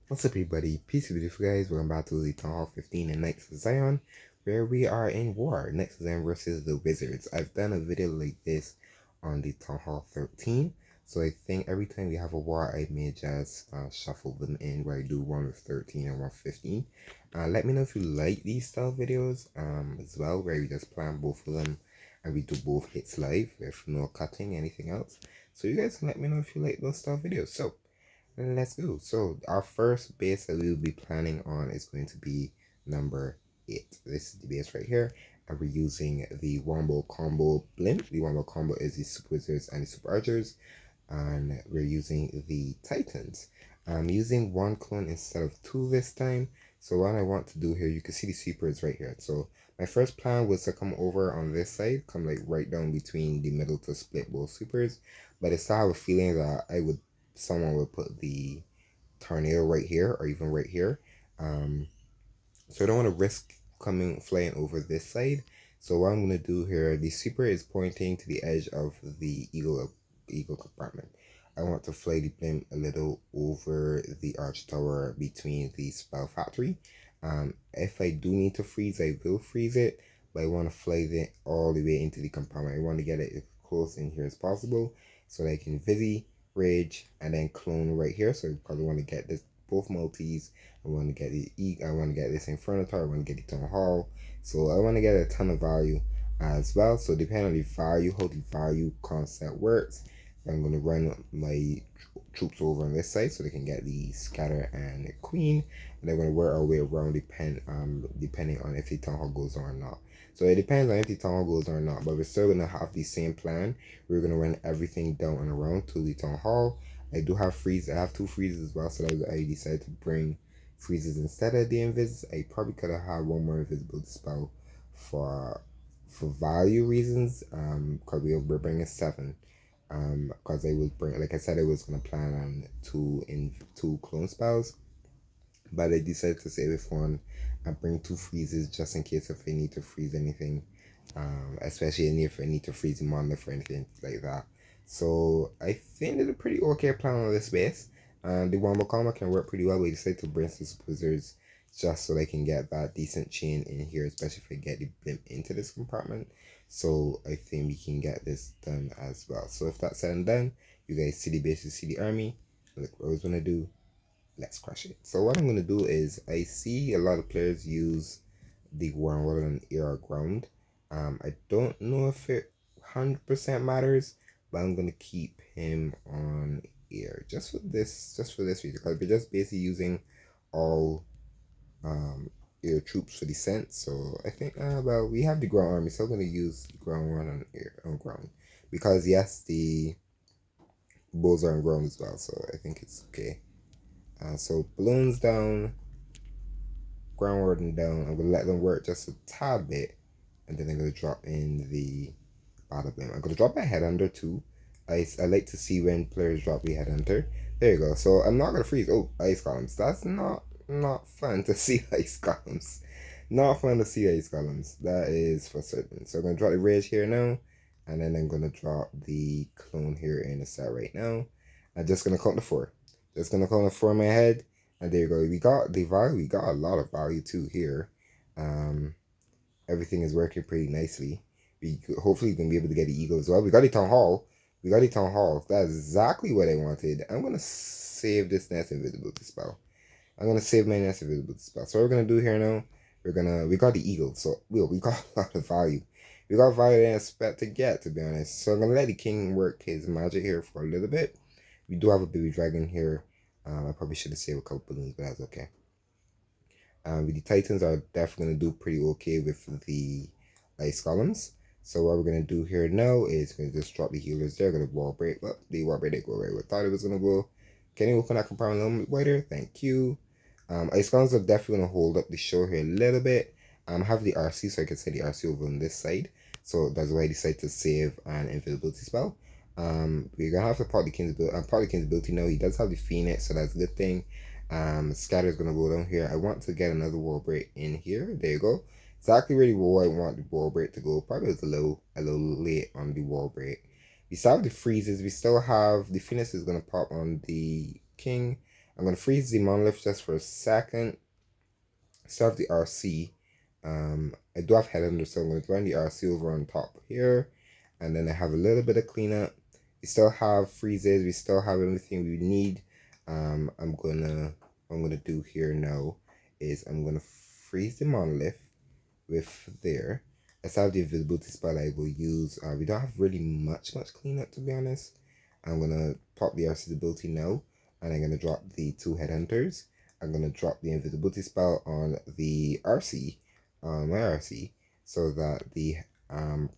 What's up, everybody? Peace be with you guys. Welcome back to the Th15 and Knights of Zion, where we are in war. Knights of Zion versus the Wizards. I've done a video like this on the Th13, so I think every time we have a war, I may just shuffle them in where I do one with 13 and one with 15. Let me know if you like these style videos as well, where we just plan both of them and we do both hits live with no cutting, anything else. So you guys can let me know if you like those style videos. So let's go. So our first base that we will be planning on is going to be number 8. This is the base right here. And we're using the Wombo Combo blimp. The Wombo Combo is the Super Wizards and the Super Archers. And we're using the Titans. I'm using one clone instead of 2 this time. So what I want to do here, you can see the supers right here. So my first plan was to come over on this side, come like right down between the middle to split both supers. But I still have a feeling that someone would put the tornado right here or even right here. So I don't want to risk flying over this side. So what I'm going to do here, the super is pointing to the edge of the eagle compartment. I want to fly the blimp a little over the arch tower between the spell factory. If I do need to freeze, I will freeze it, but I want to fly it all the way into the compartment. I want to get it as close in here as possible so that I can Vizzy, Rage, and then clone right here. So because I want to get this both multis. I want to get I want to get this Inferno Tower. I want to get the Town Hall. So I want to get a ton of value as well. So depending on the value, how the value concept works, I'm going to run my troops over on this side so they can get the Scatter and the Queen. And they're going to work our way around depending on if the Town Hall goes on or not. So it depends on if the Town Hall goes on or not. But we're still going to have the same plan. We're going to run everything down and around to the Town Hall. I do have freeze. I have 2 freezes as well, so that I decided to bring freezes instead of the invis. I probably could have had one more invisibility spell for value reasons. Because we're bringing 7. Because I was like I said, I was gonna plan on 2 clone spells, but I decided to save it for one and bring 2 freezes just in case if I need to freeze anything, especially if I need to freeze a monolith or anything like that. So I think it's a pretty okay plan on this base. And the Wombo combo can work pretty well. We decided to bring some Wizards just so they can get that decent chain in here, especially if I get the blimp into this compartment. So I think we can get this done as well. So if that's said and done, you guys see the base, you see the army. Look what I was gonna do. Let's crush it. So what I'm gonna do is I see a lot of players use the Warlord on air or ground. I don't know if it 100% matters, but I'm gonna keep him on air just for this reason, because we're just basically using all air troops for descent. So I think well, we have the ground army, so I'm gonna use the ground one on air on ground, because yes, the bulls are on ground as well, so I think it's okay. So balloons down, ground warden down. I'm gonna let them work just a tad bit, and then I'm gonna drop in the battle blame. I'm gonna drop my head under too. I like to see when players drop the head under. There you go. So I'm not gonna freeze. Oh, ice columns. That's not fun to see ice columns. Not fun to see ice columns. That is for certain. So I'm gonna drop the rage here now, and then I'm gonna drop the clone here in the set right now. I'm just gonna count the 4. Just gonna count the 4 in my head, and there you go. We got the value. We got a lot of value too here. Everything is working pretty nicely. We hopefully gonna be able to get the eagle as well. We got the town hall. We got the town hall. That's exactly what I wanted. I'm gonna save this nest invisibility spell. I'm gonna save my nest invisibility spell. So what we're gonna do here now, we got the eagle. So we got a lot of value. We got value I expect to get, to be honest. So I'm gonna let the king work his magic here for a little bit. We do have a baby dragon here. I probably should have saved a couple balloons, but that's okay. The Titans are definitely going to do pretty okay with the ice columns. So what we're going to do here now is going to just drop the healers. They're going to wall break. Well, the wall break didn't go right. I thought it was going to go. Can you open that compartment a little bit wider? Thank you. Ice columns are definitely going to hold up the show here a little bit. I have the RC, so I can set the RC over on this side. So that's why I decided to save an invisibility spell. We're going to have to part the King's ability now. He does have the Phoenix, so that's a good thing. Scatter is gonna go down here. I want to get another wall break in here. There you go. Exactly really where I want the wall break to go. Probably was a little late on the wall break. We still have the freezes. We still have the Phoenix is gonna pop on the king. I'm going to freeze the monolith just for a second. Start the RC. I do have head under, so I'm going to run the RC over on top here. And then I have a little bit of cleanup. We still have freezes. We still have everything we need. What I'm gonna do here now is I'm gonna freeze the monolith with there. Let's have the invisibility spell I will use. We don't have really much cleanup, to be honest. I'm gonna pop the RC ability now, and I'm gonna drop the 2 headhunters. I'm gonna drop the invisibility spell on the RC, on my RC, so that the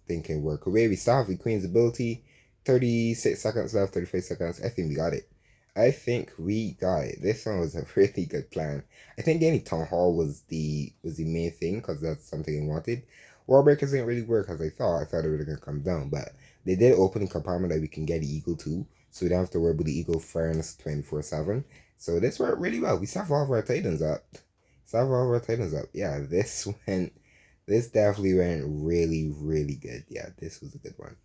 thing can work away. We still have the Queen's ability. 36 seconds left, 35 seconds. I think we got it. I think we got it. This one was a really good plan. I think getting Town Hall was the main thing, because that's something I wanted. Wall Breakers didn't really work as I thought. I thought it was gonna come down, but they did open a compartment that we can get the Eagle too, so we don't have to worry about the Eagle firing us 24/7. So this worked really well. We still have all of our Titans up. Yeah, this definitely went really good. Yeah, this was a good one.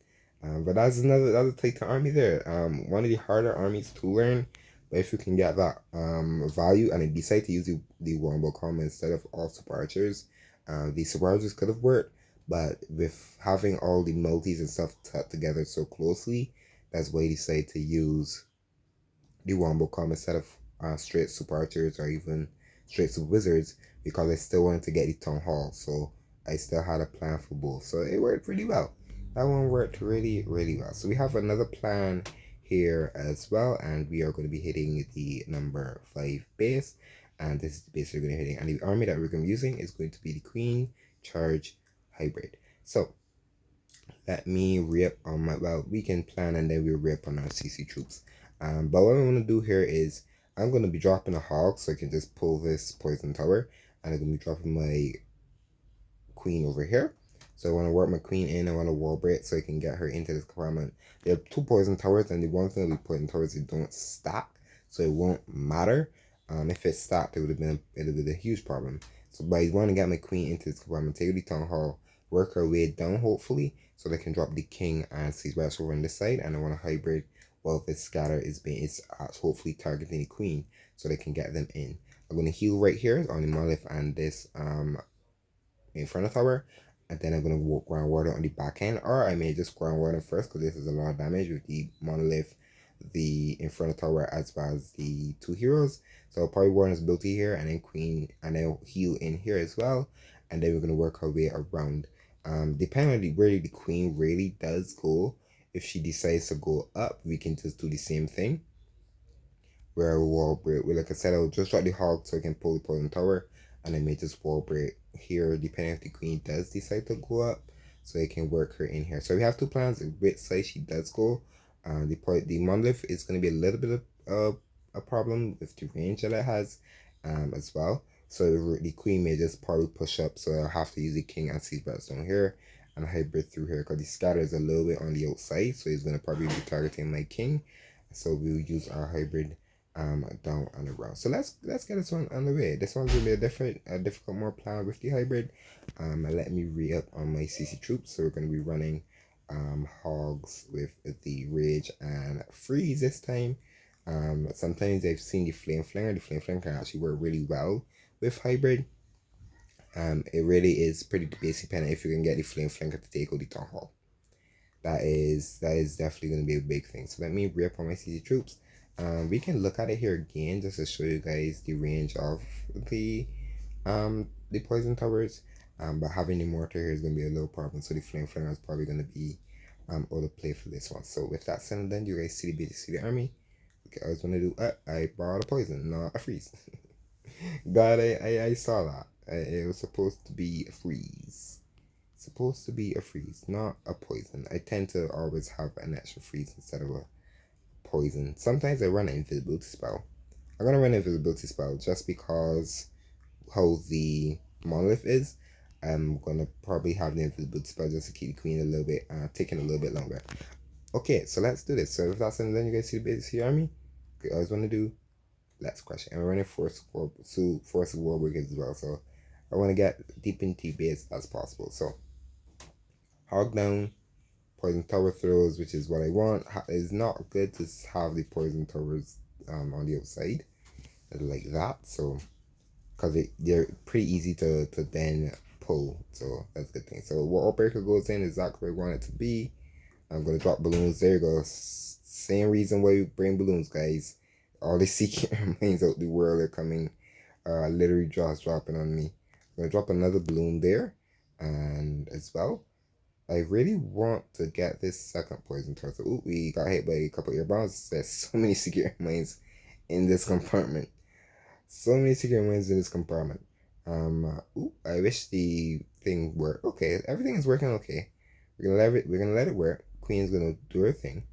But that's another Titan army there. One of the harder armies to learn. But if you can get that value and then decide to use the Wombo Com instead of all super archers, the super archers could have worked. But with having all the multis and stuff tucked together so closely, that's why I decided to use the Wombo Com instead of straight super archers or even straight super wizards, because I still wanted to get the Town Hall. So I still had a plan for both. So it worked pretty well. That one worked really well. So we have another plan here as well, and we are going to be hitting the number 5 base, and this is the base we're going to be hitting, and the army that we're going to be using is going to be the Queen Charge Hybrid. So let me re-up on my, well, we can plan and then we'll re-up on our CC troops. But what I'm going to do here is I'm going to be dropping a hog so I can just pull this poison tower, and I'm going to be dropping my queen over here. So I want to work my queen in. I want to wall break so I can get her into this compartment. There are 2 poison towers, and the one thing with poison towers, they don't stack, so it won't matter. If it stacked, it would have been a huge problem. So but I want to get my queen into this compartment, take the Town Hall, work her way down hopefully, so they can drop the king and seize bash over on this side, and I want to hybrid while this scatter is hopefully targeting the queen so they can get them in. I'm going to heal right here on the monolith and this in front of tower, and then I'm going to ground water on the back end, or I may just ground water first because this is a lot of damage with the monolith, the Inferno Tower, as well as the 2 heroes. So I'll probably warn his ability here, and then queen, and then heal in here as well, and then we're going to work our way around. Depending on where the queen really does go, if she decides to go up, we can just do the same thing, where wall break. Well, like I said, I'll just drop the hog so I can pull the poison tower, and I may just wall break here depending if the queen does decide to go up, so I can work her in here. So we have 2 plans which side she does go. The monolith is going to be a little bit of a problem with the range that it has as well. So the queen may just probably push up, so I'll have to use the king and siege bats down here and hybrid through here, because the scatter is a little bit on the outside, so he's going to probably be targeting my king. So we'll use our hybrid down and around. So let's get this one on the way. This one's gonna be a difficult more plan with the hybrid. Let me re-up on my CC troops. So we're gonna be running hogs with the rage and freeze this time. Sometimes I've seen the flame flanger. The flame flanger can actually work really well with hybrid. It really is pretty basic pen if you can get the flame flanker to take out the Town Hall. That is definitely going to be a big thing. So let me re-up on my CC troops. We can look at it here again just to show you guys the range of the poison towers. But having the mortar here is going to be a little problem. So the flame flanger is probably going to be out of play for this one. So with that said and done, you guys see the army. Okay, I was going to do I borrowed a poison, not a freeze. God, I saw that. It was supposed to be a freeze. Supposed to be a freeze, not a poison. I tend to always have an extra freeze instead of a poison. Sometimes I run an invisibility spell. I'm gonna run an invisibility spell just because how the monolith is. I'm gonna probably have the invisibility spell just to keep the queen a little bit taking a little bit longer. Okay, so let's do this. So if that's something, then you guys see the basic army. Okay, I always want to do. Let's question. And we're running force war brigades as well. So I want to get deep into base as possible. So hog down, poison tower throws, which is what I want. It's not good to have the poison towers on the outside. like that. So because they're pretty easy to then pull, so that's a good thing. So what breaker goes in exactly where we want it to be. I'm gonna drop balloons. There you go. Same reason why we bring balloons, guys. All the secret remains out the world are coming. Literally just dropping on me. I'm gonna drop another balloon there, and as well, I really want to get this second poison turtle. Ooh, we got hit by a couple air bombs. There's so many secret mines in this compartment. So many secret mines in this compartment. Ooh, I wish the thing worked. Okay, everything is working okay. We're gonna let it work. Queen's gonna do her thing.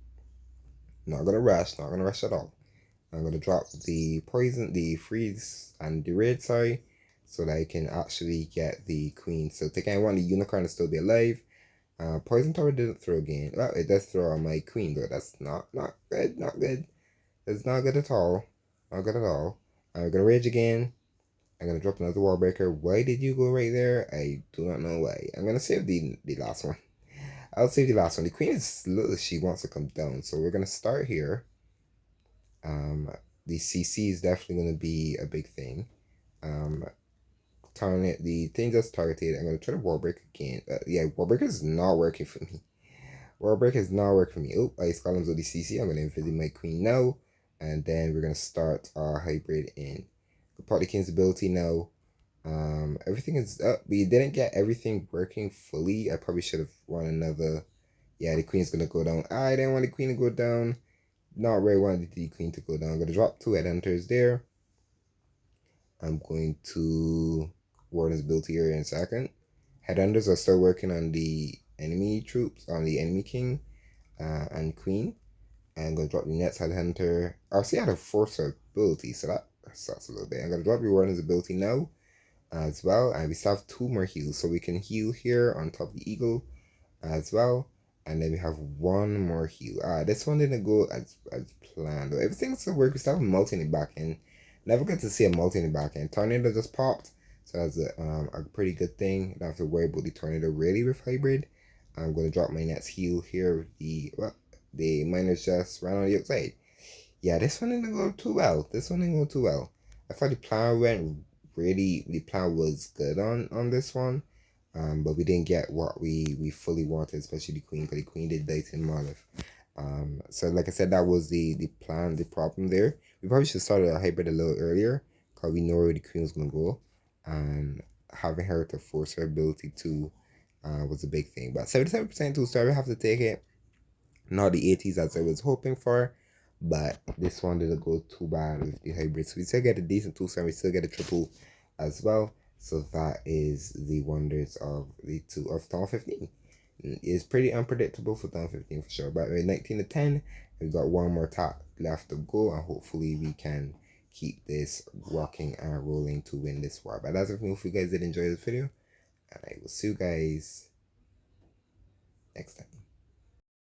Not gonna rush. Not gonna rush at all. I'm gonna drop the poison, the freeze, and the raid. Sorry, so that I can actually get the queen. So I want the unicorn to still be alive. Poison tower didn't throw again. Well, it does throw on my queen though. That's not good. Not good. It's not good at all. Not good at all. I'm gonna rage again. I'm gonna drop another wall breaker. Why did you go right there? I do not know why. I'm gonna save the last one. I'll save the last one. The queen is little. She wants to come down, so we're gonna start here. The CC is definitely gonna be a big thing. Target the thing just targeted. I'm gonna try to wall break again. Yeah, wall breaker is not working for me. Wall breaker is not working for me. Oh, ice columns with the CC. I'm gonna infinity my queen now, and then we're gonna start our hybrid in. Party King's ability now. Everything is up. We didn't get everything working fully. I probably should have run another. Yeah, the queen's gonna go down. I didn't want the queen to go down. Not really wanted the queen to go down. I'm gonna drop 2 headhunters there. I'm going to Warden's ability here in a second. Headhunters are still working on the enemy troops, on the enemy king and queen. I'm gonna drop the next headhunter. I see I had a force ability, so that sucks a little bit. I'm gonna drop your Warden's ability now as well, and we still have 2 more heals, so we can heal here on top of the eagle as well, and then we have 1 more heal. This one didn't go as planned. Everything's still working. We still have a multi in the back end. Never get to see a multi in the back end. Tornado just popped, so that's a pretty good thing. Don't have to worry about the tornado really with hybrid. I'm gonna drop my next heal here. The miners just ran on the outside. Yeah, this one didn't go too well. This one didn't go too well. I thought the plan the plan was good on this one. But we didn't get what we fully wanted, especially the queen, because the queen did die in Monolith. So like I said, that was the plan, the problem there. We probably should start a hybrid a little earlier, because we know where the queen was gonna go, and having her to force her ability to was a big thing. But 77% 2-star, we have to take it. Not the 80s as I was hoping for, but this one didn't go too bad with the hybrid. So we still get a decent 2-star, we still get a triple as well. So that is the wonders of the Th15. It's pretty unpredictable for Th15 for sure. But we're 19 to 10. We've got 1 more attack left to go, and hopefully we can keep this rocking and rolling to win this war. But that's everything. If you guys did enjoy this video, and I will see you guys next time.